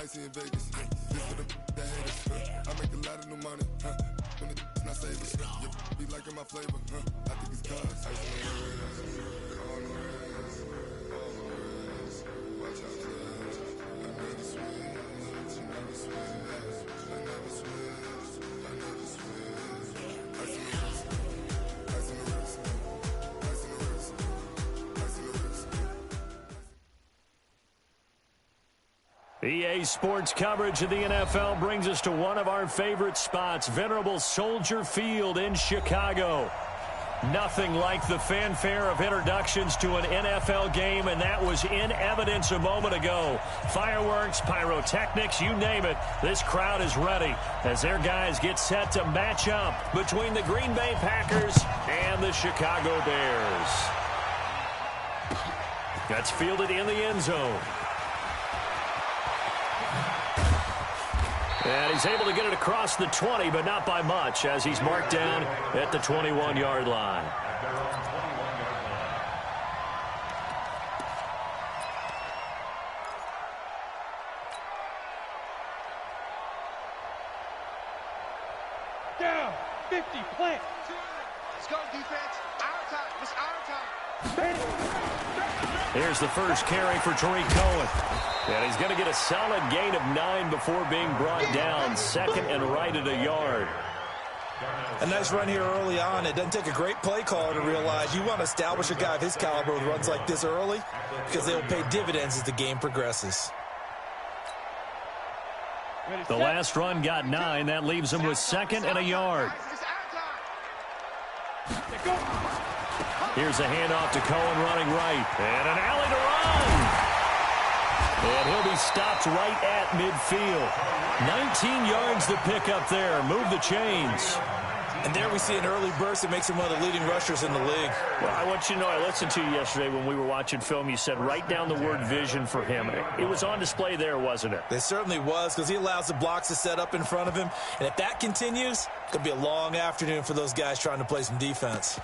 Icy in Vegas, this for the that haters, I make a lot of new money, when it's not savers, be liking my flavor, I think it's cause ice on the wrist, on the wrist, on the wrist, watch out cuz, I never switch, I never switch, I never switch, I never switch, ice on the wrist, ice on the wrist, ice on the wrist, ice on the wrist. EA Sports coverage of the NFL brings us to one of our favorite spots, venerable Soldier Field in Chicago. Nothing like the fanfare of introductions to an NFL game, and that was in evidence a moment ago. Fireworks, pyrotechnics, you name it. This crowd is ready as their guys get set to match up between the Green Bay Packers and the Chicago Bears. That's fielded in the end zone. And he's able to get it across the 20, but not by much, as he's marked down at the 21-yard line. Down, 50, plant. Let's go, defense. Our time. It's our time. Here's the first carry for Tariq Cohen. And he's going to get a solid gain of 9 before being brought down, second and right at a yard. A nice run here early on. It doesn't take a great play caller to realize you want to establish a guy of his caliber with runs like this early because they'll pay dividends as the game progresses. The last run got 9. That leaves him with second and a yard. Here's a handoff to Cohen running right. And an alley to run. And he'll be stopped right at midfield. 19 yards to pick up there. Move the chains. And there we see an early burst that makes him one of the leading rushers in the league. Well, I want you to know, I listened to you yesterday when we were watching film. You said write down the word vision for him. It was on display there, wasn't it? It certainly was, because he allows the blocks to set up in front of him. And if that continues, it could be a long afternoon for those guys trying to play some defense.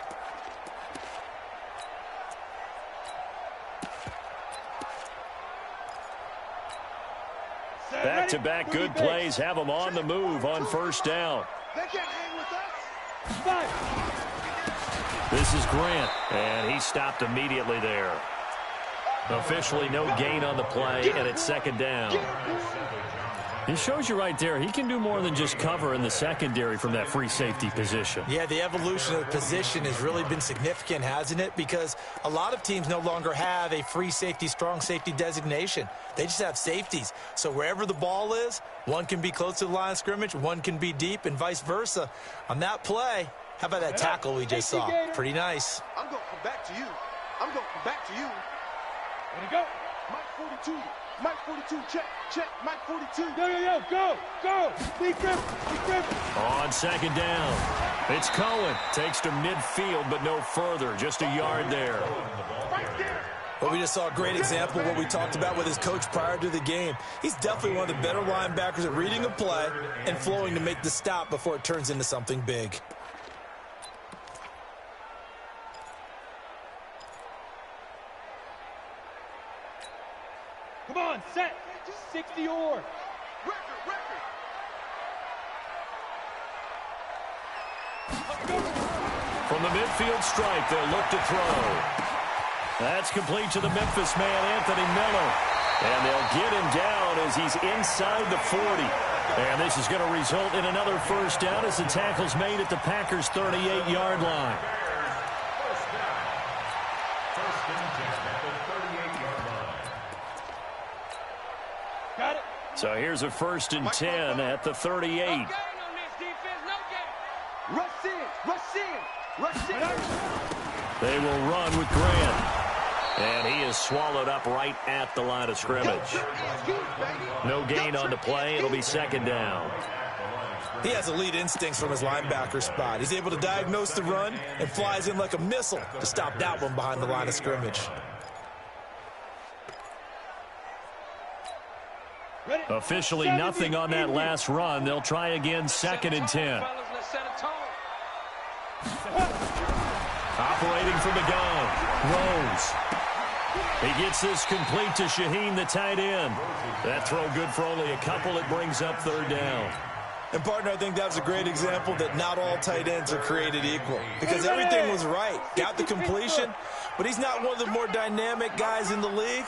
Back-to-back good plays have them on the move on first down. They can't hang with us. This is Grant, and he stopped immediately there. Officially no gain on the play, and it's second down. It shows you right there, he can do more than just cover in the secondary from that free safety position. Yeah, the evolution of the position has really been significant, hasn't it? Because a lot of teams no longer have a free safety, strong safety designation. They just have safeties. So wherever the ball is, one can be close to the line of scrimmage, one can be deep, and vice versa. On that play, how about that tackle we just saw? Pretty nice. I'm going to come back to you. I'm going to come back to you. Let it go. Mike 42. Mike 42, check, Mike 42. Go. Be grip. On second down, it's Cohen. Takes to midfield, but no further. Just a yard there. Well, we just saw a great example of what we talked about with his coach prior to the game. He's definitely one of the better linebackers at reading a play and flowing to make the stop before it turns into something big. Come on, set. 60 or. Record. From the midfield stripe, they'll look to throw. That's complete to the Memphis man, Anthony Miller. And they'll get him down as he's inside the 40. And this is going to result in another first down as the tackle's made at the Packers' 38-yard line. Got it. So here's a 1st and 10 at the 38. Rush in. They will run with Grant. And he is swallowed up right at the line of scrimmage. No gain on the play. It'll be second down. He has elite instincts from his linebacker spot. He's able to diagnose the run and flies in like a missile to stop that one behind the line of scrimmage. Officially nothing on that last run. They'll try again, 2nd and 10. Operating from the gun. Rose. He gets this complete to Shaheen, the tight end. That throw good for only a couple. It brings up third down. And, partner, I think that's a great example that not all tight ends are created equal because everything was right. Got the completion, but he's not one of the more dynamic guys in the league.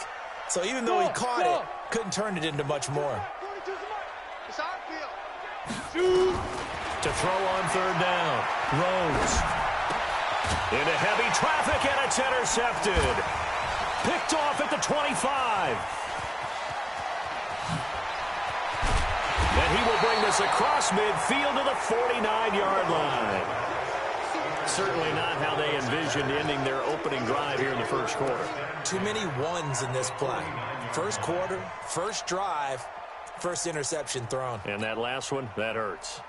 So even though he caught it, couldn't turn it into much more. To throw on third down. Rhodes. Into heavy traffic, and it's intercepted. Picked off at the 25. And he will bring this across midfield to the 49-yard line. Certainly not how they envisioned ending their opening drive here in the first quarter. Too many ones in this play. First quarter, first drive, first interception thrown. And that last one, that hurts.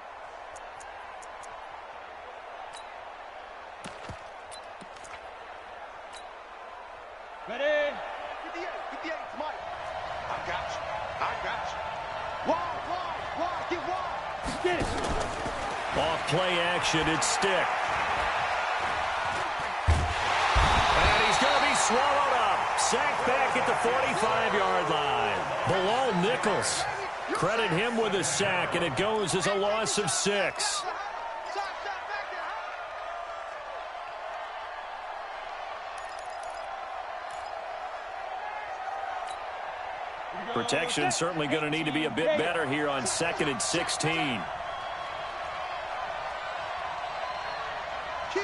Ready? 58, Mike. I got you. Wide, get wide. Get it. Off play action, it's Stick. And he's going to be swallowed up. Sacked back at the 45-yard line. Bilal Nichols. Credit him with a sack, and it goes as a loss of 6. Protection certainly going to need to be a bit better here on 2nd and 16. Kill.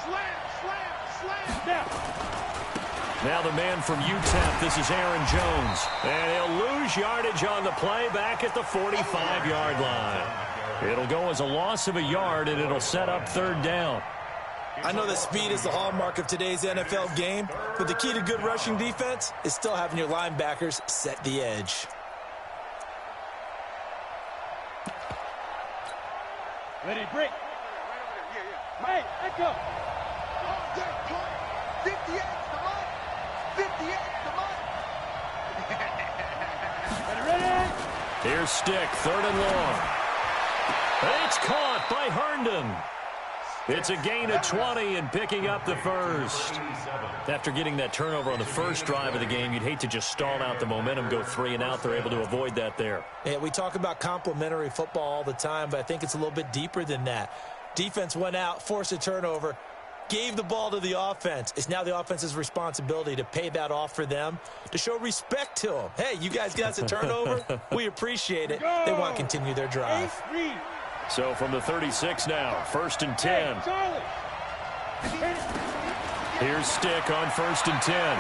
Slam. Now the man from UTEP, this is Aaron Jones. And he'll lose yardage on the play back at the 45-yard line. It'll go as a loss of a yard, and it'll set up third down. I know that speed is the hallmark of today's NFL game, but the key to good rushing defense is still having your linebackers set the edge. Ready, break. Hey, let go. 58, come on. 58, come on. Ready? Here's Stick, 3rd and long. And it's caught by Herndon. It's a gain of 20 and picking up the first. After getting that turnover on the first drive of the game, you'd hate to just stall out the momentum, go 3 and out. They're able to avoid that there. Yeah, we talk about complementary football all the time, but I think it's a little bit deeper than that. Defense went out, forced a turnover, gave the ball to the offense. It's now the offense's responsibility to pay that off for them, to show respect to them. Hey, you guys got us a turnover. We appreciate it. They want to continue their drive. So from the 36 now, 1st and 10. Here's Stick on 1st and 10.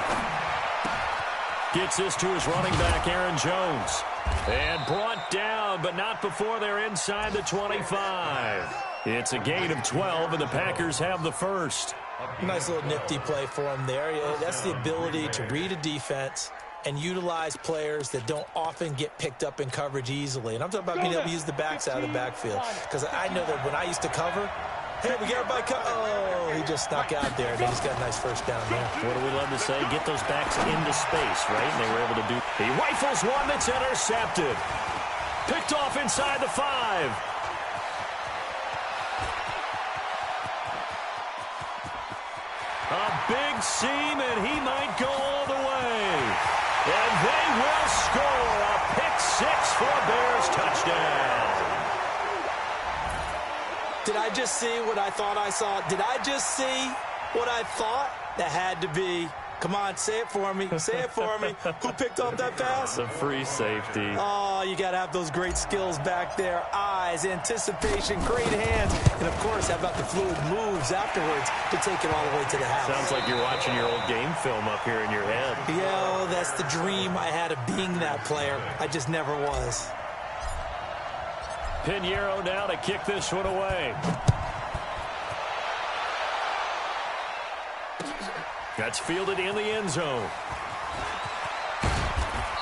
Gets this to his running back, Aaron Jones. And brought down, but not before they're inside the 25. It's a gain of 12, and the Packers have the first. Nice little nifty play for them there. That's the ability to read a defense and utilize players that don't often get picked up in coverage easily. And I'm talking about being able to use the backs out of the backfield. Because I know that when I used to cover, hey, we got everybody oh, he just snuck out there, and he's got a nice first down there. What do we love to say? Get those backs into space, right? And they were able to do. He rifles one that's intercepted. Picked off inside the 5. A big seam, and he might go all the way. And they will score a pick-6 for a Bears touchdown. Did I just see what I thought I saw? Did I just see what I thought? That had to be. Come on, say it for me. Say it for me. Who picked off that pass? The free safety. Oh, you got to have those great skills back there. Eyes, anticipation, great hands. And, of course, how about the fluid moves afterwards to take it all the way to the house? Sounds like you're watching your old game film up here in your head. Yeah, that's the dream I had of being that player. I just never was. Pinheiro now to kick this one away. That's fielded in the end zone.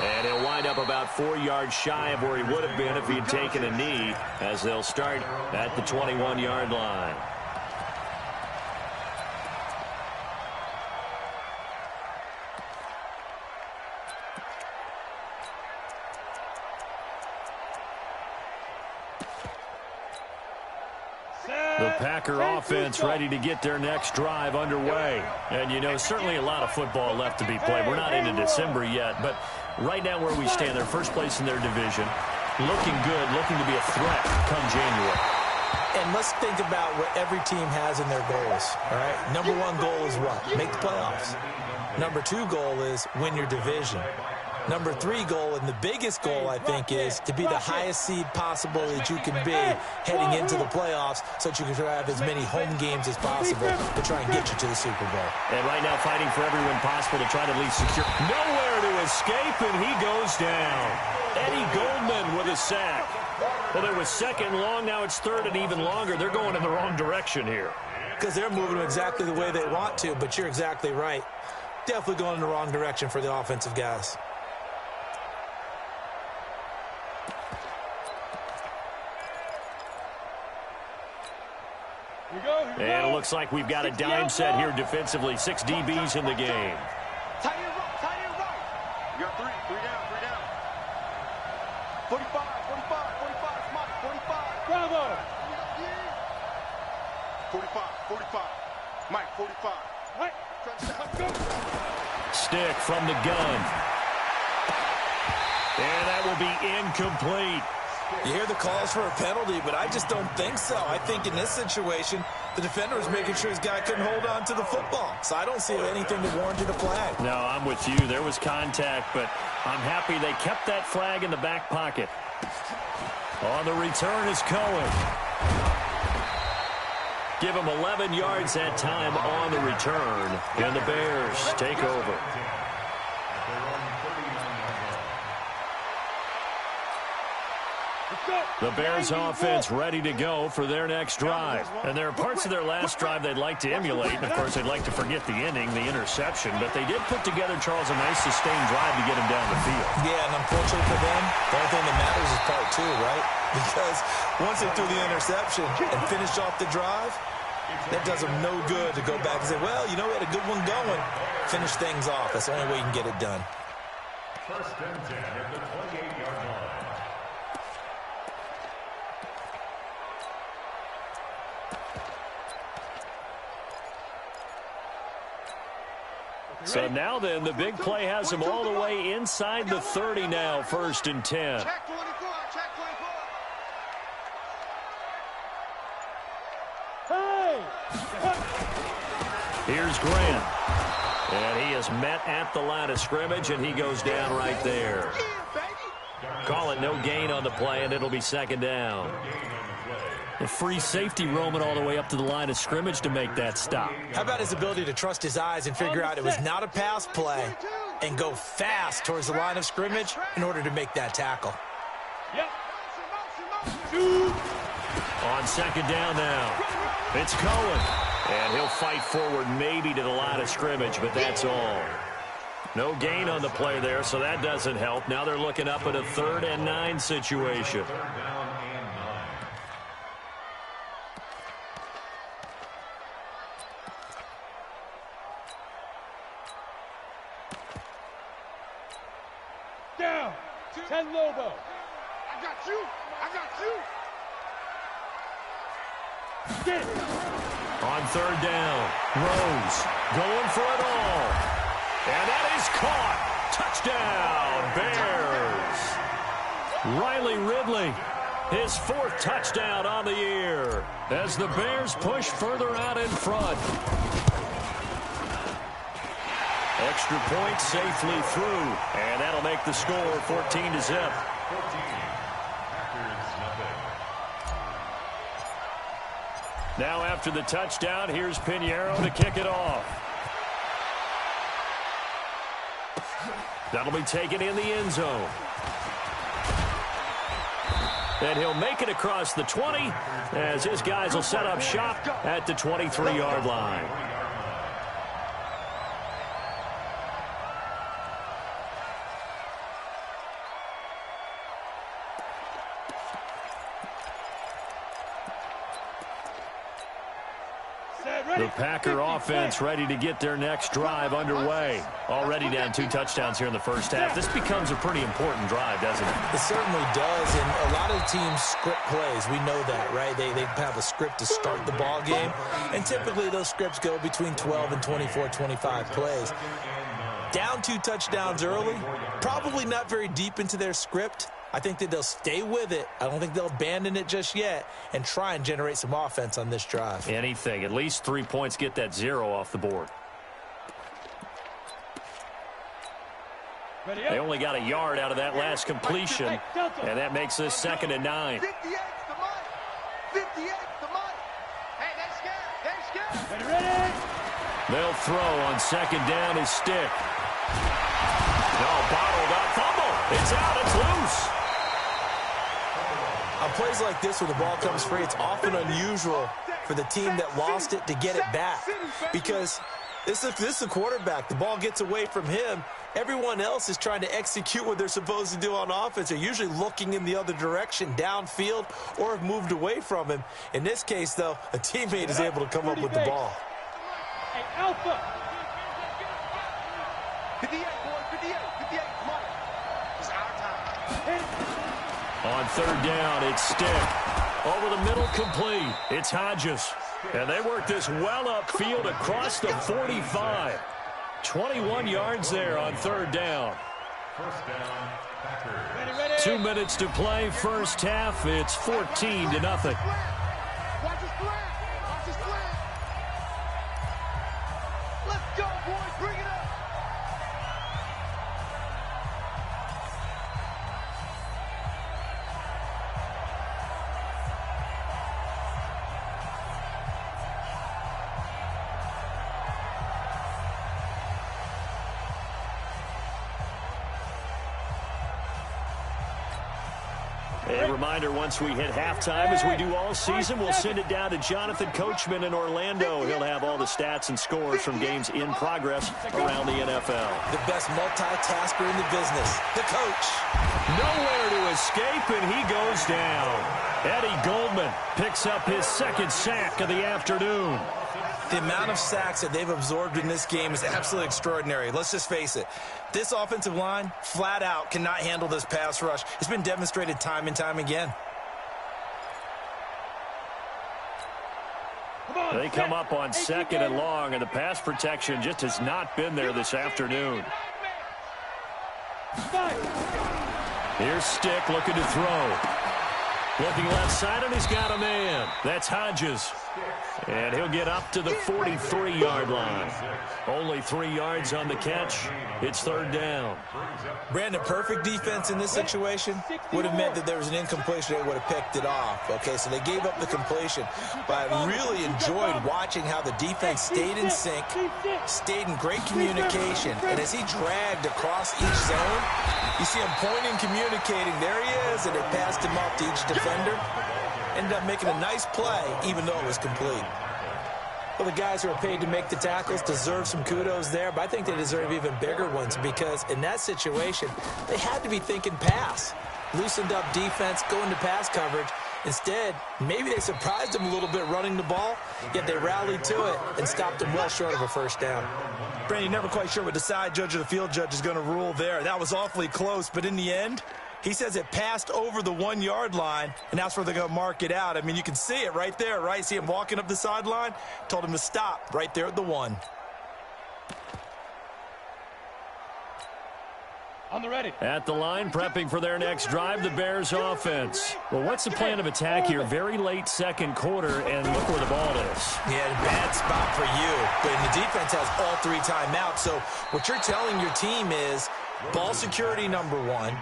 And he'll wind up about 4 yards shy of where he would have been if he'd taken a knee, as they'll start at the 21-yard line. The The Packer offense ready to get their next drive underway. And, you know, certainly a lot of football left to be played. We're not into December yet, but right now where we stand, they're first place in their division. Looking good, looking to be a threat come January. And let's think about what every team has in their goals, all right? Number one goal is what? Make the playoffs. Number two goal is win your division. Number three goal, and the biggest goal, I think, is to be the highest seed possible that you can be heading into the playoffs so that you can have as many home games as possible to try and get you to the Super Bowl. And right now fighting for every win possible to try to at least secure. Nowhere to escape, and he goes down. Eddie Goldman with a sack. Well, it was second long. Now it's third and even longer. They're going in the wrong direction here. Because they're moving exactly the way they want to, but you're exactly right. Definitely going in the wrong direction for the offensive guys. And it looks like we've got a dime set here defensively. 6 DBs in the game. Tight end right, tight end right. You got three down. 45, Mike, 45. Bravo. 45. Mike, 45. Right. Let's go. Stick from the gun. And that will be incomplete. You hear the calls for a penalty, but I just don't think so. I think in this situation, the defender was making sure his guy couldn't hold on to the football. So I don't see anything that warranted a flag. No, I'm with you. There was contact, but I'm happy they kept that flag in the back pocket. On the return is Cohen. Give him 11 yards that time on the return, and the Bears take over. The Bears offense ready to go for their next drive. And there are parts of their last drive they'd like to emulate. And, of course, they'd like to forget the ending, the interception. But they did put together, Charles, a nice sustained drive to get him down the field. Yeah, and unfortunately for them, the only thing that matters is part two, right? Because once they threw the interception and finished off the drive, that does them no good to go back and say, well, you know, we had a good one going. Finish things off. That's the only way you can get it done. First and 10 at the 28-yard line. So now then, the big play has him all the way inside the 30 now, 1st and 10. Check 24, check 24. Hey! Here's Grant. And he is met at the line of scrimmage, and he goes down right there. Call it no gain on the play, and it'll be 2nd down. A free safety roaming all the way up to the line of scrimmage to make that stop. How about his ability to trust his eyes and figure out it was not a pass play and go fast towards the line of scrimmage in order to make that tackle? Yep. On 2nd down now, it's Cohen. And he'll fight forward maybe to the line of scrimmage, but that's all. No gain on the play there, so that doesn't help. Now they're looking up at a 3rd and 9 situation. Down. 10 Lobo. I got you. Get it. On 3rd down, Rose going for it all. And that is caught. Touchdown, Bears. Riley Ridley, his 4th touchdown on the year as the Bears push further out in front. Extra point safely through, and that'll make the score 14-0. Now after the touchdown, here's Pinheiro to kick it off. That'll be taken in the end zone. And he'll make it across the 20 as his guys will set up shop at the 23-yard line. The Packer offense ready to get their next drive underway. Already down 2 touchdowns here in the first half. This becomes a pretty important drive, doesn't it? It certainly does, and a lot of teams script plays. We know that, right? They have a script to start the ball game, and typically those scripts go between 12 and 24, 25 plays. Down 2 touchdowns early, probably not very deep into their script. I think that they'll stay with it. I don't think they'll abandon it just yet and try and generate some offense on this drive. Anything. At least 3 points, get that 0 off the board. They only got a yard out of that last completion, and that makes this 2nd and 9. 58's the money. 58's the money. Hey, they're scared. They're scared. Ready? They'll throw on 2nd down his stick. No, bottled up. Fumble. It's out. It's loose. On plays like this, when the ball comes free, it's often unusual for the team that lost it to get it back, because this is the quarterback. The ball gets away from him. Everyone else is trying to execute what they're supposed to do on offense. They're usually looking in the other direction, downfield, or have moved away from him. In this case, though, a teammate is able to come up with the ball. Hey, Alpha. 58, boys. 58. 58 money. It's our time. On 3rd down, it's Stick. Over the middle, complete. It's Hodges. And they work this well upfield across the 45. 21 yards there on 3rd down. First down, Packers. 2 minutes to play, first half. It's 14-0. Watch his flat. Watch his flat. Let's go, boys. Bring it up. A reminder, once we hit halftime, as we do all season, we'll send it down to Jonathan Coachman in Orlando. He'll have all the stats and scores from games in progress around the NFL. The best multitasker in the business, the coach. Nowhere to escape, and he goes down. Eddie Goldman picks up his 2nd sack of the afternoon. The amount of sacks that they've absorbed in this game is absolutely extraordinary. Let's just face it. This offensive line, flat out, cannot handle this pass rush. It's been demonstrated time and time again. They come up on 2nd and long, and the pass protection just has not been there this afternoon. Here's Stick looking to throw. Looking left side, and he's got a man. That's Hodges. And he'll get up to the 43-yard line. Only 3 yards on the catch. It's 3rd down. Brandon, perfect defense in this situation would have meant that there was an incompletion. They would have picked it off. Okay, so they gave up the completion. But I really enjoyed watching how the defense stayed in sync, stayed in great communication. And as he dragged across each zone, you see him pointing, communicating. There he is, and they passed him off to each defender. Ended up making a nice play, even though it was complete. Well, the guys who are paid to make the tackles deserve some kudos there, but I think they deserve even bigger ones, because in that situation, they had to be thinking pass. Loosened up defense, going to pass coverage. Instead, maybe they surprised them a little bit running the ball, yet they rallied to it and stopped them well short of a 1st down. Brandon, never quite sure what the side judge or the field judge is going to rule there. That was awfully close, but in the end, he says it passed over the 1-yard line, and that's where they're going to mark it out. I mean, you can see it right there, right? See him walking up the sideline? Told him to stop right there at the 1. On the ready. At the line, prepping for their next drive, the Bears offense. Well, what's the plan of attack here? Very late 2nd quarter, and look where the ball is. Yeah, bad spot for you. But the defense has all 3 timeouts. So what you're telling your team is ball security, number 1.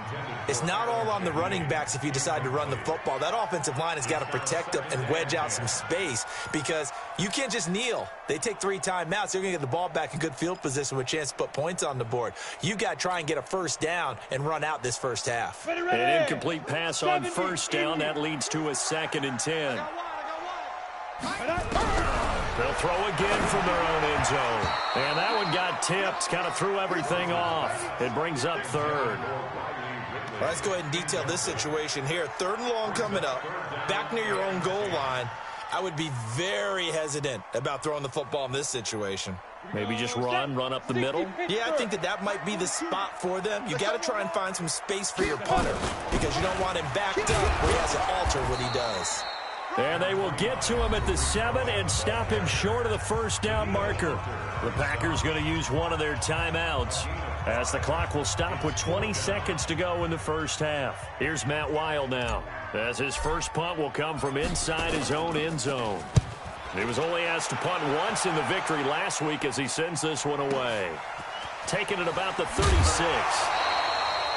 It's not all on the running backs if you decide to run the football. That offensive line has got to protect them and wedge out some space, because you can't just kneel. They take 3 timeouts. They're going to get the ball back in good field position with a chance to put points on the board. You got to try and get a 1st down and run out this first half. An incomplete pass on 1st down. That leads to a 2nd and 10. They'll throw again from their own end zone. And that one got tipped, kind of threw everything off. It brings up 3rd. Well, let's go ahead and detail this situation here. 3rd and long coming up, back near your own goal line. I would be very hesitant about throwing the football in this situation. Maybe just run up the middle? Yeah, I think that might be the spot for them. You got to try and find some space for your punter because you don't want him backed up where he has to alter what he does. And they will get to him at the 7 and stop him short of the first down marker. The Packers going to use one of their timeouts as the clock will stop with 20 seconds to go in the first half. Here's Matt Weil now as his first punt will come from inside his own end zone. He was only asked to punt once in the victory last week as he sends this one away. Taking it about the 36.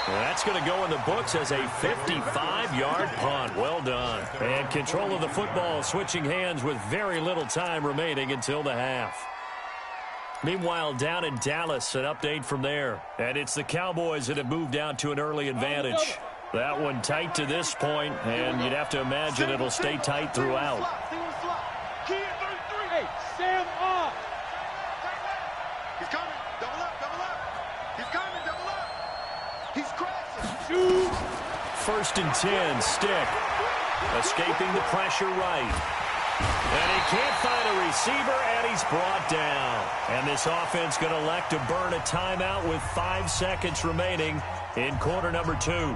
That's going to go in the books as a 55-yard punt. Well done. And control of the football switching hands with very little time remaining until the half. Meanwhile, down in Dallas, an update from there. And it's the Cowboys that have moved out to an early advantage. That one tight to this point, and you'd have to imagine it'll stay tight throughout. Hey, Sam off. He's coming. Double up, double up. He's coming, double up. He's crashing. Shoot. 1st and 10, Stick. Escaping the pressure right. And he can't find a receiver, and he's brought down. And this offense going to elect to burn a timeout with 5 seconds remaining in quarter number 2.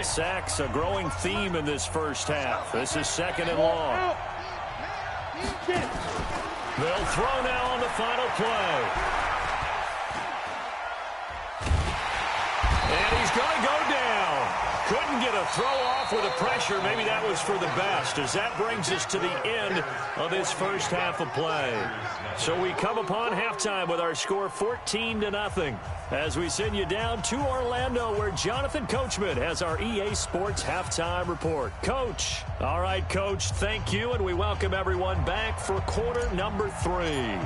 Sacks, a growing theme in this first half. This is 2nd and long. They'll throw now on the final play. And he's going to go down. Couldn't get a throw off with the pressure. Maybe that was for the best, as that brings us to the end of this first half of play. So we come upon halftime with our score 14-0 as we send you down to Orlando, where Jonathan Coachman has our EA Sports halftime report. Coach. All right, Coach, thank you, and we welcome everyone back for quarter number 3.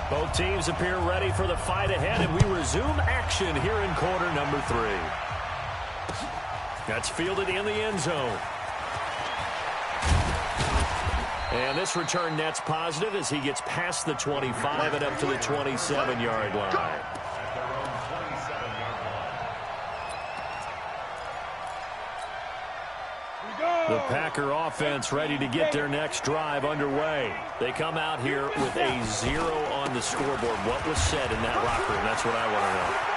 Both teams appear ready for the fight ahead, and we resume action here in quarter number 3. That's fielded in the end zone. And this return net's positive as he gets past the 25 and up to the 27-yard line. The Packer offense ready to get their next drive underway. They come out here with a 0 on the scoreboard. What was said in that locker room? That's what I want to know.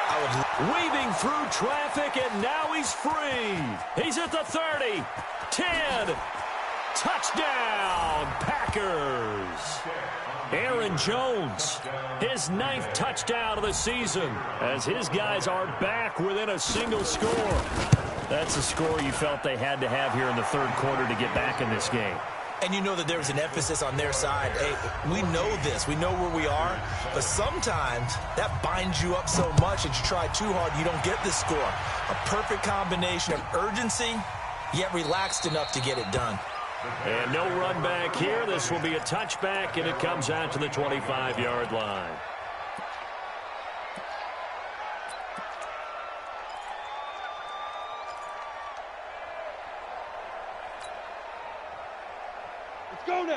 Weaving through traffic, and now he's free. He's at the 30, 10, touchdown, Packers. Aaron Jones, his 9th touchdown of the season, as his guys are back within a single score. That's a score you felt they had to have here in the 3rd quarter to get back in this game. And you know that there was an emphasis on their side. Hey, we know this. We know where we are. But sometimes that binds you up so much that you try too hard, you don't get the score. A perfect combination of urgency, yet relaxed enough to get it done. And no run back here. This will be a touchback, and it comes out to the 25-yard line.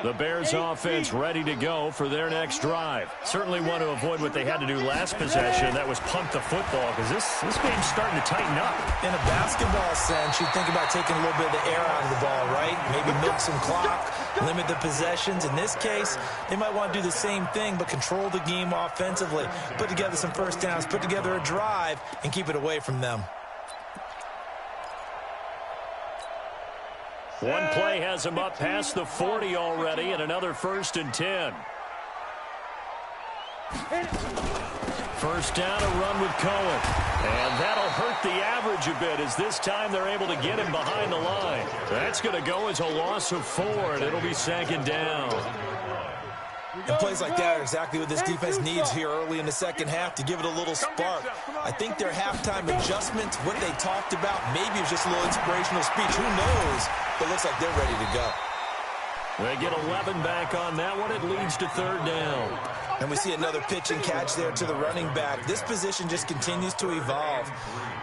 The Bears offense ready to go for their next drive. Certainly want to avoid what they had to do last possession. That was punt the football, because this game's starting to tighten up. In a basketball sense, you think about taking a little bit of the air out of the ball, right? Maybe milk some clock, limit the possessions. In this case, they might want to do the same thing, but control the game offensively. Put together some first downs, put together a drive, and keep it away from them. One play has him up past the 40 already, and another 1st and 10. First down, a run with Cohen. And that'll hurt the average a bit, as this time they're able to get him behind the line. That's going to go as a loss of 4, and it'll be 2nd down. And plays like that are exactly what this defense needs here early in the second half to give it a little spark. I think their halftime adjustments, what they talked about, maybe it was just a little inspirational speech. Who knows? But it looks like they're ready to go. They get 11 back on that one. It leads to 3rd down. And we see another pitch and catch there to the running back. This position just continues to evolve.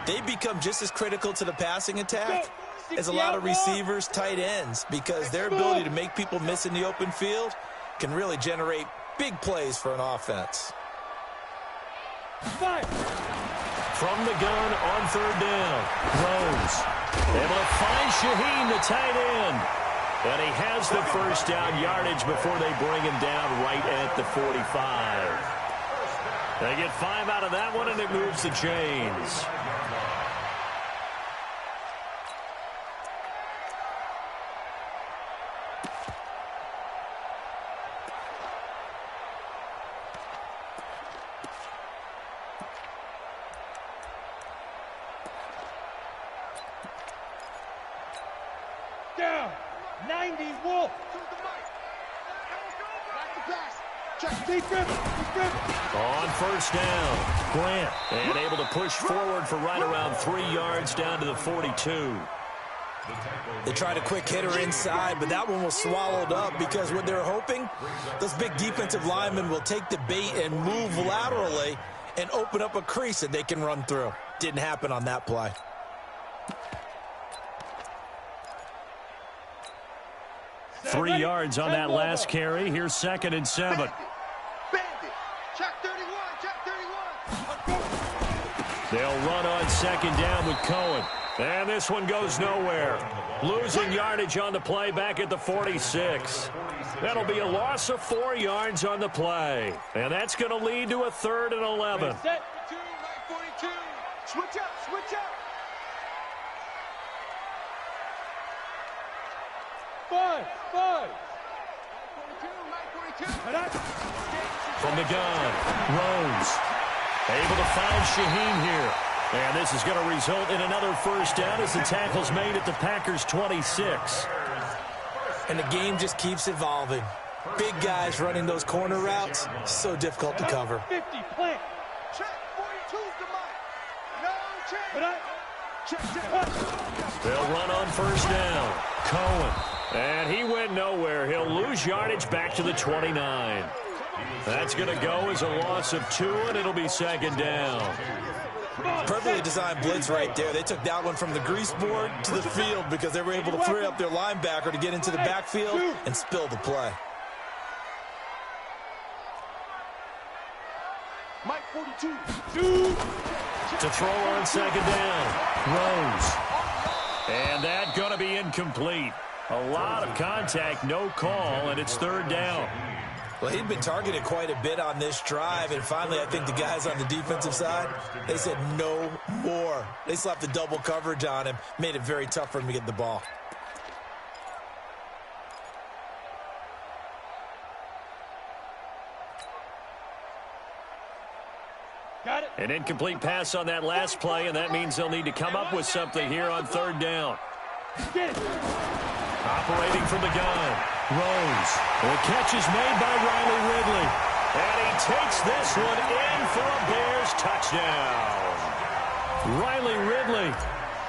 They become just as critical to the passing attack as a lot of receivers, tight ends, because their ability to make people miss in the open field can really generate big plays for an offense. From the gun on 3rd down. Throws. Able to find Shaheen, the tight end. And he has the first down yardage before they bring him down right at the 45. They get 5 out of that one, and it moves the chains. Down. 90 Wolf. On first down, Grant, and able to push forward for right around 3 yards down to the 42. They tried a quick hitter inside, but that one was swallowed up because what they're hoping, those big defensive linemen will take the bait and move laterally and open up a crease that they can run through. Didn't happen on that play. Three yards on that last carry. Here's 2nd and 7. Check 31, check 31. They'll run on 2nd down with Cohen. And this one goes nowhere. Losing yardage on the play back at the 46. That'll be a loss of 4 yards on the play. And that's going to lead to a 3rd and 11. Set. 2, Mike 42. Switch up, switch up. 5. From the gun, Rose able to find Shaheen here. And this is going to result in another first down as the tackle's made at the Packers' 26. And the game just keeps evolving. Big guys running those corner routes, so difficult to cover. 50, plant. Check 42's the mic. No check. They'll run on first down. Cohen. And he went nowhere. He'll lose yardage back to the 29. That's going to go as a loss of 2, and it'll be 2nd down. Perfectly designed blitz right there. They took that one from the grease board to the field because they were able to free up their linebacker to get into the backfield and spill the play. Mike 42. To throw on 2nd down. Rose. And that's going to be incomplete. A lot of contact, no call, and it's 3rd down. Well, he'd been targeted quite a bit on this drive, and finally I think the guys on the defensive side, they said no more. They slapped the double coverage on him, made it very tough for him to get the ball. Got it. An incomplete pass on that last play, and that means they'll need to come up with something here on 3rd down. Get it. Operating from the gun, Rose. The catch is made by Riley Ridley. And he takes this one in for a Bears touchdown. Riley Ridley,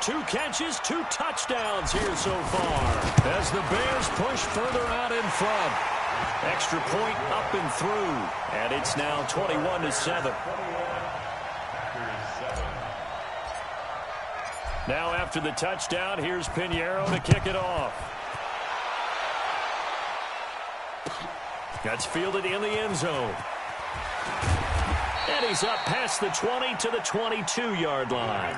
2 catches, 2 touchdowns here so far. As the Bears push further out in front. Extra point up and through. And it's now 21-7. Now after the touchdown, here's Pinheiro to kick it off. That's fielded in the end zone. And he's up past the 20 to the 22-yard line.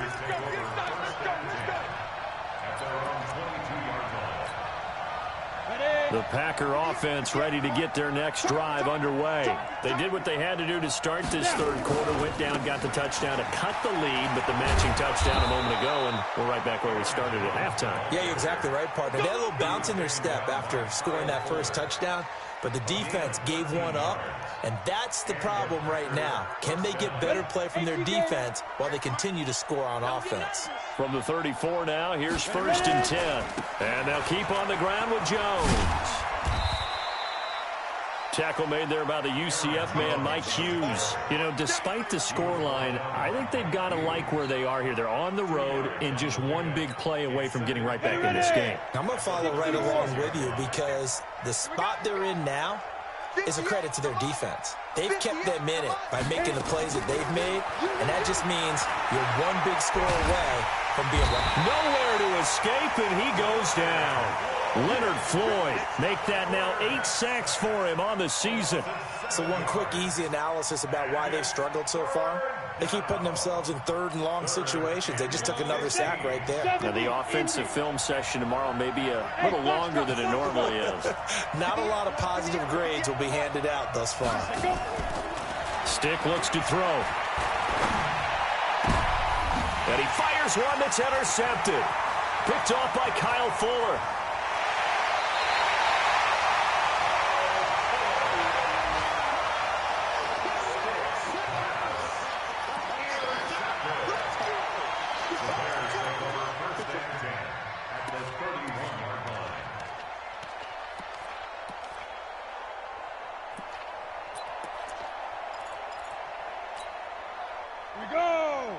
The Packer offense ready to get their next drive underway. They did what they had to do to start this 3rd quarter, went down, got the touchdown to cut the lead, but the matching touchdown a moment ago, and we're right back where we started at halftime. Yeah, you're exactly right, partner. They had a little bounce in their step after scoring that first touchdown, but the defense gave one up, and that's the problem right now. Can they get better play from their defense while they continue to score on offense? From the 34 now, here's 1st and 10. And they'll keep on the ground with Jones. Tackle made there by the UCF man, Mike Hughes. You know, despite the scoreline, I think they've got to like where they are here. They're on the road and just one big play away from getting right back in this game. I'm going to follow right along with you because the spot they're in now is a credit to their defense. They've kept them in it by making the plays that they've made, and that just means you're one big score away from being right. Nowhere to escape, and he goes down. Leonard Floyd make that now 8 sacks for him on the season. So one quick, easy analysis about why they've struggled so far. They keep putting themselves in third and long situations. They just took another sack right there. Now, the offensive film session tomorrow may be a little longer than it normally is. Not a lot of positive grades will be handed out thus far. Stick looks to throw. And he fires one that's intercepted. Picked off by Kyle Fuller. We go!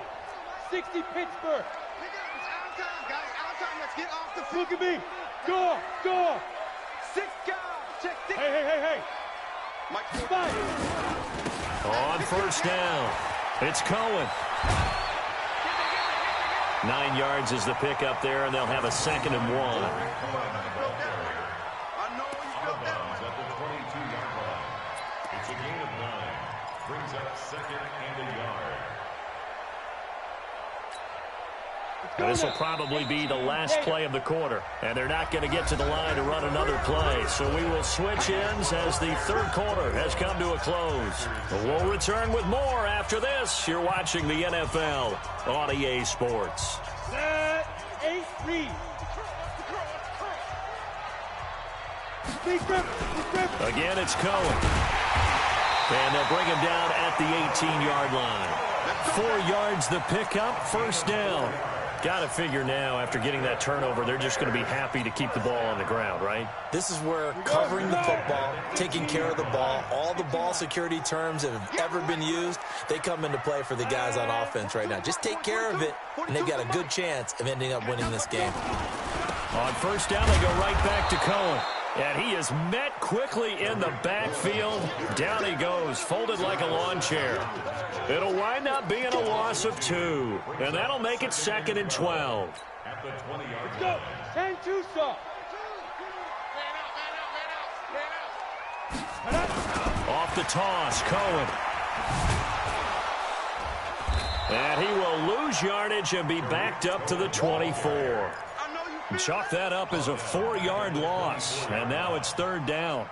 60 Pittsburgh. It's our time, guys. Our time. Let's get off the field. Look at me. Go! Go! 6 guys. Check 6. Hey. Mike, Spike. On first down, it's Cohen. 9 yards is the pickup there, and they'll have a 2nd and 1. I know you built that one. At the 22-yard line. It's a gain of 9. Brings up 2nd and a yard. This will probably be the last play of the quarter, and they're not going to get to the line to run another play. So we will switch ends as the third quarter has come to a close. We'll return with more after this. You're watching the NFL on EA Sports. Set. 8 read. Again, it's Cohen. And they'll bring him down at the 18-yard line. 4 yards the pickup, first down. Got to figure now, after getting that turnover, they're just going to be happy to keep the ball on the ground, right? This is where covering the football, taking care of the ball, all the ball security terms that have ever been used, they come into play for the guys on offense right now. Just take care of it, and they've got a good chance of ending up winning this game. On first down, they go right back to Cohen. And he is met quickly in the backfield. Down he goes, folded like a lawn chair. It'll wind up being a loss of 2. And that'll make it 2nd and 12. At the 20-yard Let's go. 10-2 stop. Off the toss, Cohen. And he will lose yardage and be backed up to the 24. Chalk that up as a 4-yard loss, and now it's 3rd down.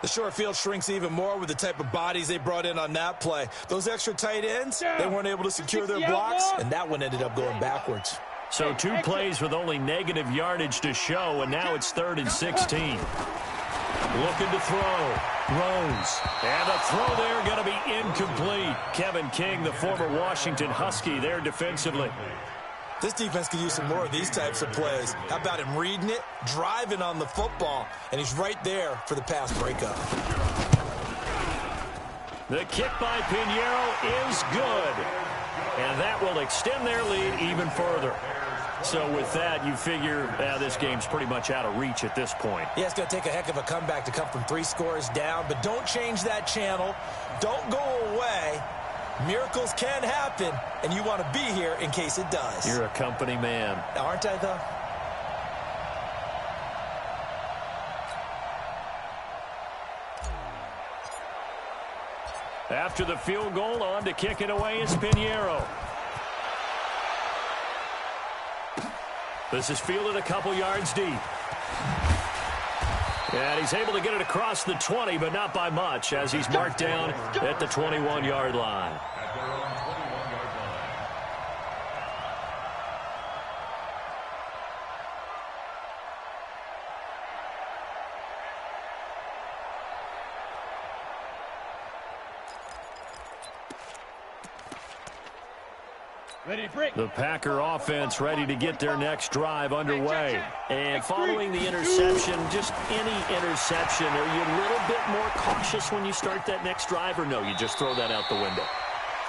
The short field shrinks even more with the type of bodies they brought in on that play. Those extra tight ends, they weren't able to secure their blocks, and that one ended up going backwards. So 2 plays with only negative yardage to show, and now it's 3rd and 16. Looking to throw. Rose. And the throw there going to be incomplete. Kevin King, the former Washington Husky, there defensively. This defense could use some more of these types of plays. How about him reading it, driving on the football, and he's right there for the pass breakup. The kick by Pinheiro is good, and that will extend their lead even further. So with that, you figure this game's pretty much out of reach at this point. Yeah, it's going to take a heck of a comeback to come from 3 scores down, but don't change that channel. Don't go away. Miracles can happen, and you want to be here in case it does. You're a company man. Aren't I, though? After the field goal, on to kick it away is Pinheiro. This is fielded a couple yards deep. And he's able to get it across the 20, but not by much, as he's marked down at the 21-yard line. At their own 21-yard line. Ready to break. The Packer offense ready to get their next drive underway. And following the interception, just any interception, are you a little bit more cautious when you start that next drive, or no, you just throw that out the window?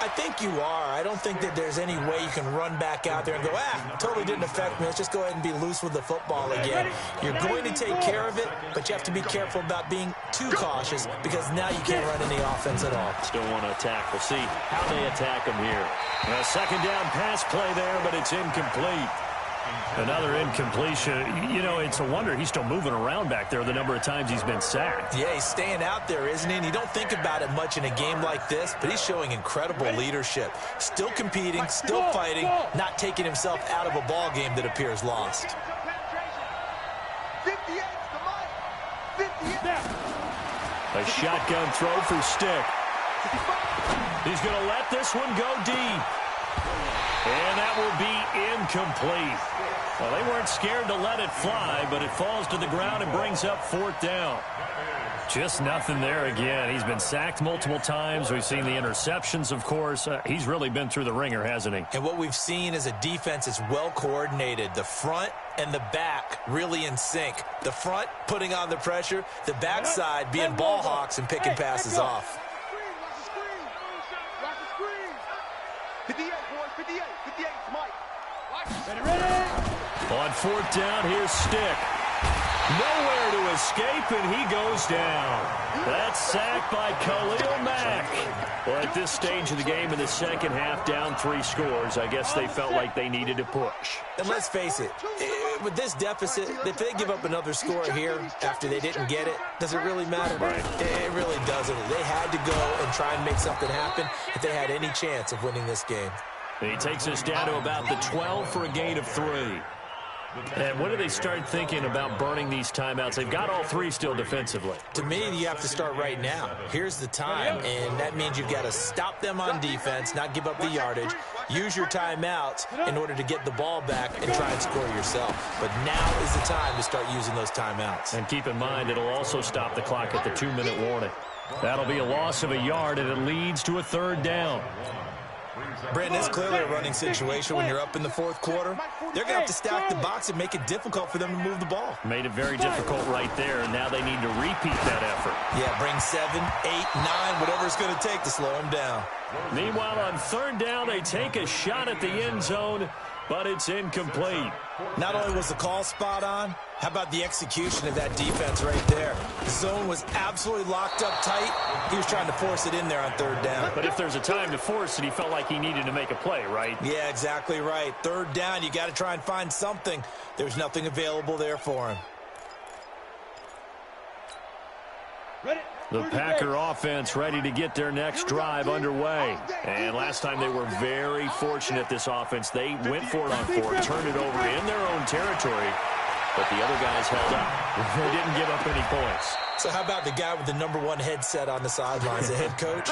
I think you are. I don't think that there's any way you can run back out there and go, totally didn't affect me. Let's just go ahead and be loose with the football again. You're going to take care of it, but you have to be careful about being too cautious because now you can't run any offense at all. Still want to attack. We'll see how they attack them here. A 2nd down pass play there, but it's incomplete. Another incompletion. You know, it's a wonder he's still moving around back there the number of times he's been sacked. Yeah, he's staying out there, isn't he? And you don't think about it much in a game like this, but he's showing incredible leadership. Still competing, still fighting, not taking himself out of a ball game that appears lost. 58, A shotgun throw for Stick. He's going to let this one go deep. And that will be incomplete. Well, they weren't scared to let it fly, but it falls to the ground and brings up 4th down. Just nothing there again. He's been sacked multiple times. We've seen the interceptions, of course. He's really been through the ringer, hasn't he? And what we've seen is a defense that's well coordinated. The front and the back really in sync. The front putting on the pressure, the backside being ball hawks and picking passes off. 58, boys, 58, 58, Mike. Ready. On 4th down, here's Stick. Nowhere to escape, and he goes down. That's sacked by Khalil Mack. Well, at this stage of the game in the second half, down 3 scores, I guess they felt like they needed to push. And let's face it, with this deficit, if they give up another score here after they didn't get it, does it really matter? Right. It really doesn't. They had to go and try and make something happen if they had any chance of winning this game. He takes us down to about the 12 for a gain of 3. And when do they start thinking about burning these timeouts? They've got all 3 still defensively. To me, you have to start right now. Here's the time, and that means you've got to stop them on defense, not give up the yardage, use your timeouts in order to get the ball back and try and score yourself. But now is the time to start using those timeouts. And keep in mind, it'll also stop the clock at the 2-minute warning. That'll be a loss of a yard, and it leads to a 3rd down. Brandon, it's clearly a running situation when you're up in the 4th quarter. They're going to have to stack the box and make it difficult for them to move the ball. Made it very difficult right there, and now they need to repeat that effort. Yeah, bring 7, 8, 9, whatever it's going to take to slow them down. Meanwhile, on 3rd down, they take a shot at the end zone, but it's incomplete. Not only was the call spot on, how about the execution of that defense right there? The zone was absolutely locked up tight. He was trying to force it in there on 3rd down. But if there's a time to force it, he felt like he needed to make a play, right? Yeah, exactly right. 3rd down, you got to try and find something. There's nothing available there for him. The Packer offense ready to get their next drive underway. And last time they were very fortunate, this offense. They went for it on 4th, turned it over in their own territory, but the other guys held up. They didn't give up any points. So how about the guy with the #1 headset on the sidelines, the head coach?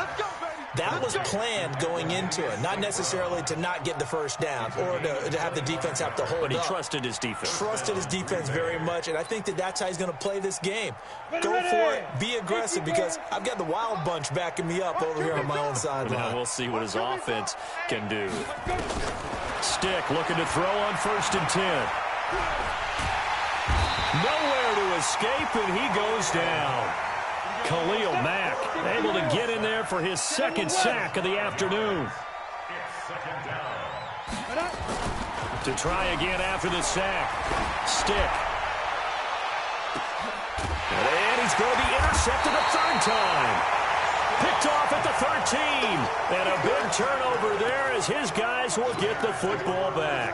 That was planned going into it, not necessarily to not get the 1st down or to have the defense have to hold up. But he trusted his defense. Trusted his defense very much, and I think that's how he's going to play this game. Go for it. Be aggressive, because I've got the wild bunch backing me up over here on my own sideline. Now we'll see what his offense can do. Stick looking to throw on 1st and 10. Nowhere to escape, and he goes down. Khalil Mack able to get in there for his 2nd sack of the afternoon. To try again after the sack. Stick. And he's going to be intercepted a 3rd time. Picked off at the 13. And a big turnover there as his guys will get the football back.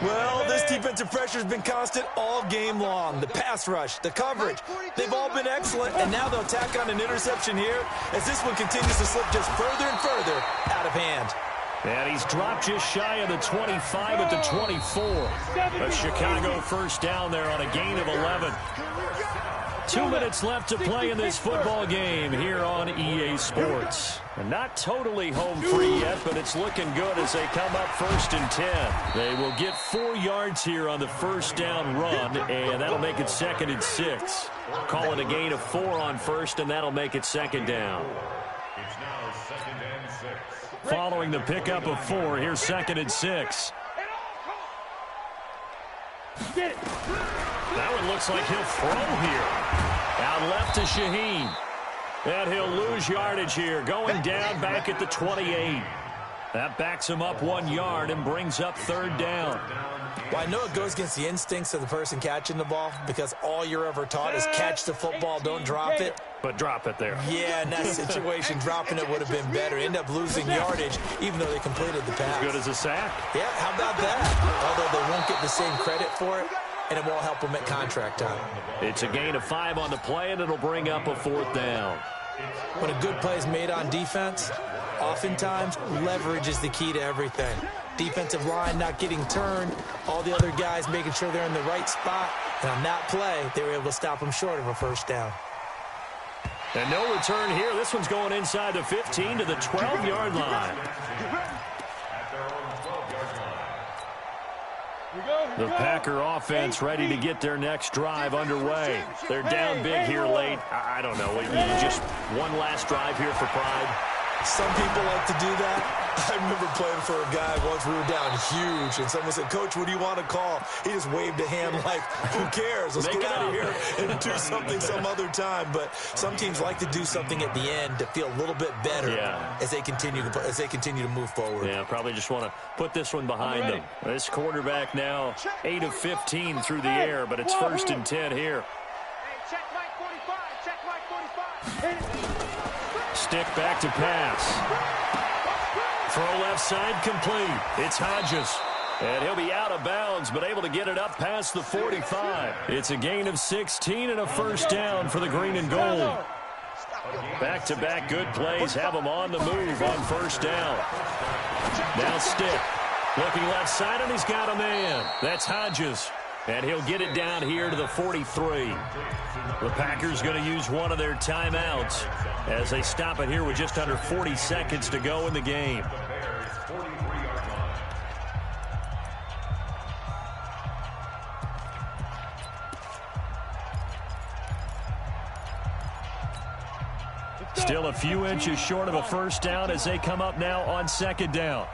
Well, this defensive pressure has been constant all game long. The pass rush, the coverage, they've all been excellent, and now they'll tack on an interception here as this one continues to slip just further and further out of hand. And he's dropped just shy of the 25 at the 24. A Chicago 1st down there on a gain of 11. 2 minutes left to play in this football game here on EA Sports. And not totally home free yet, but it's looking good as they come up 1st and 10. They will get 4 yards here on the 1st down run, and that'll make it 2nd and 6. Call it a gain of 4 on 1st, and that'll make it 2nd down. It's now 2nd and 6. Following the pickup of 4, here's 2nd and 6. Get it. That one looks like he'll throw here. Out left to Shaheen. And he'll lose yardage here, going down back at the 28. That backs him up 1 yard and brings up 3rd down. Well, I know it goes against the instincts of the person catching the ball, because all you're ever taught is catch the football, don't drop it. but drop it there. Yeah, in that situation, dropping it would have been better. End up losing yardage, even though they completed the pass. As good as a sack. Yeah, how about that? Although they won't get the same credit for it, and it won't help them at contract time. It's a gain of 5 on the play, and it'll bring up a 4th down. When a good play is made on defense, oftentimes leverage is the key to everything. Defensive line not getting turned, all the other guys making sure they're in the right spot, and on that play, they were able to stop them short of a 1st down. And no return here. This one's going inside the 15 to the 12-yard line. The Packer offense ready to get their next drive underway. They're down big here late. I don't know. Just one last drive here for pride. Some people like to do that. I remember playing for a guy once. We were down huge, and someone said, "Coach, what do you want to call?" He just waved a hand like, "Who cares? Let's get out of here and do something some other time." But some teams like to do something at the end to feel a little bit better as they continue to move forward. Yeah, probably just want to put this one behind them. This quarterback now 8 of 15 through the air, but it's 1st and 10 here. Check Mike 45. Check Mike 45. Stick back to pass. Throw left side complete. It's Hodges. And he'll be out of bounds, but able to get it up past the 45. It's a gain of 16 and a 1st down for the green and gold. Back-to-back good plays have them on the move on 1st down. Now Stick. Looking left side, and he's got a man. That's Hodges. And he'll get it down here to the 43. The Packers going to use one of their timeouts as they stop it here with just under 40 seconds to go in the game. Still a few inches short of a 1st down as they come up now on 2nd down.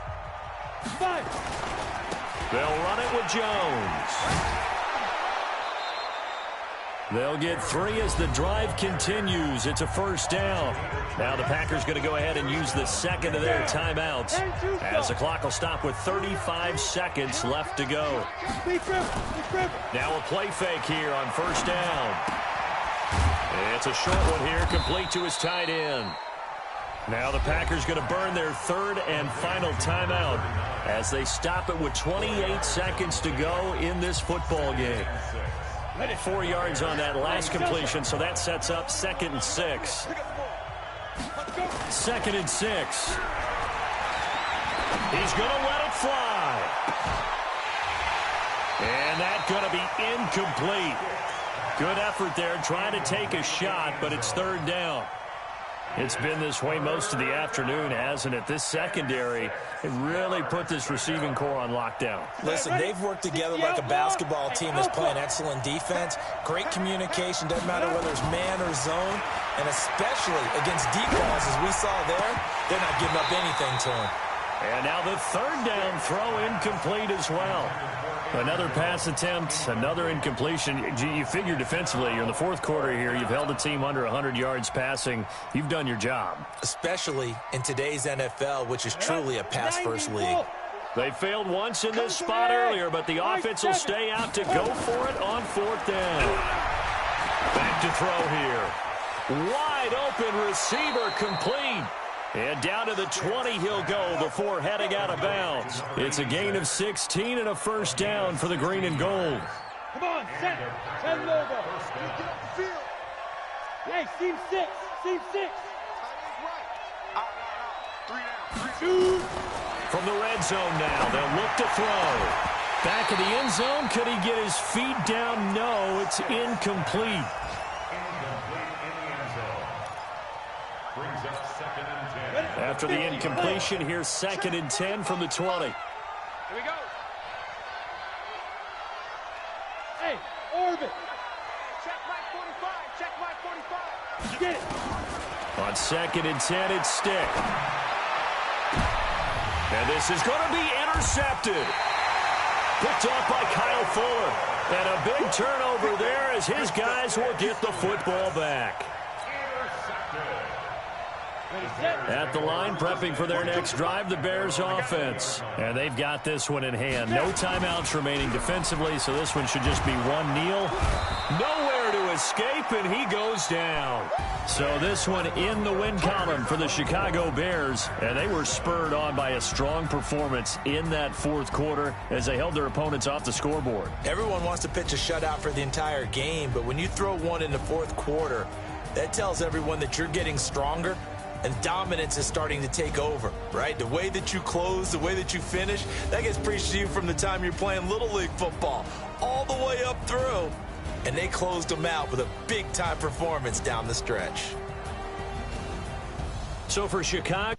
They'll run it with Jones. They'll get 3 as the drive continues. It's a 1st down. Now the Packers going to go ahead and use the 2nd of their timeouts as the clock will stop with 35 seconds left to go. Now a play fake here on 1st down. It's a short one here, complete to his tight end. Now the Packers going to burn their 3rd and final timeout as they stop it with 28 seconds to go in this football game. 4 yards on that last completion, so that sets up 2nd and 6. 2nd and 6. He's going to let it fly. And that's going to be incomplete. Good effort there, trying to take a shot, but it's 3rd down. It's been this way most of the afternoon, hasn't it? This secondary really put this receiving core on lockdown. Listen, they've worked together like a basketball team that's playing excellent defense. Great communication, doesn't matter whether it's man or zone, and especially against deep balls, as we saw there, they're not giving up anything to them. And now the 3rd down throw incomplete as well. Another pass attempt, another incompletion. You figure defensively, you're in the 4th quarter here. You've held a team under 100 yards passing. You've done your job. Especially in today's NFL, which is truly a pass-first league. They failed once in this spot earlier, but the offense will stay out to go for it on 4th down. Back to throw here. Wide open receiver complete. And down to the 20 he'll go before heading out of bounds. It's a gain of 16 and a 1st down for the green and gold. Come on, set. Send it over. Get off the field. Hey, seam 6. Seam 6. Two. From the red zone now, they'll look to throw. Back in the end zone, could he get his feet down? No, it's incomplete. After the incompletion, here's 2nd and 10 from the 20. Here we go. Hey, orbit. Check Mike 45. Check Mike 45. Get it. On 2nd and 10, it's Stick. And this is going to be intercepted. Picked off by Kyle Fuller. And a big turnover there as his guys will get the football back. At the line, prepping for their next drive, the Bears offense. And they've got this one in hand. No timeouts remaining defensively, so this one should just be one kneel. Nowhere there to escape, and he goes down. So this one in the win column for the Chicago Bears, and they were spurred on by a strong performance in that fourth quarter as they held their opponents off the scoreboard. Everyone wants to pitch a shutout for the entire game, but when you throw one in the fourth quarter, that tells everyone that you're getting stronger and dominance is starting to take over, right? The way that you close, the way that you finish, that gets preached to you from the time you're playing Little League football all the way up through. And they closed them out with a big-time performance down the stretch. So for Chicago,